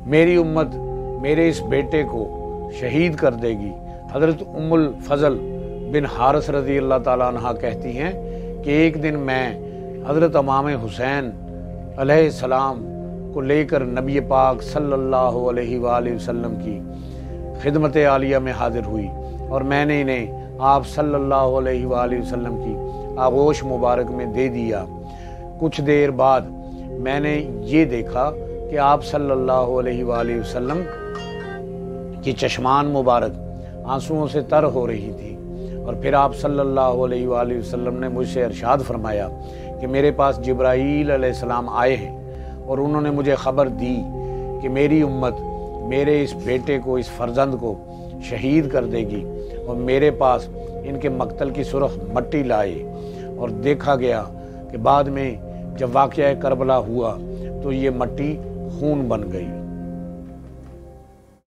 میری امت میرے اس بیٹے کو شہید کر دے گی۔ حضرت ام الفضل بن حارث رضی اللہ تعالیٰ عنہ کہتی ہیں کہ ایک دن میں حضرت امام حسین علیہ السلام کو لے کر نبی پاک صلی اللہ علیہ وآلہ وسلم کی خدمت عالیہ میں حاضر ہوئی، اور میں نے انہیں آپ صلی اللہ علیہ وآلہ وسلم کی آغوش مبارک میں دے دیا۔ کچھ دیر بعد میں نے یہ دیکھا کہ آپ صلی اللہ علیہ وآلہ وسلم کی چشمان مبارک آنسوؤں سے تر ہو رہی تھی، اور پھر آپ صلی اللہ علیہ وآلہ وسلم نے مجھ سے ارشاد فرمایا کہ میرے پاس جبرائیل علیہ السلام آئے ہیں اور انہوں نے مجھے خبر دی کہ میری امت میرے اس بیٹے کو، اس فرزند کو شہید کر دے گی، اور میرے پاس ان کے مقتل کی سرخ مٹی لائے۔ اور دیکھا گیا کہ بعد میں جب واقعہ کربلا ہوا تو یہ مٹی خون بن گئی۔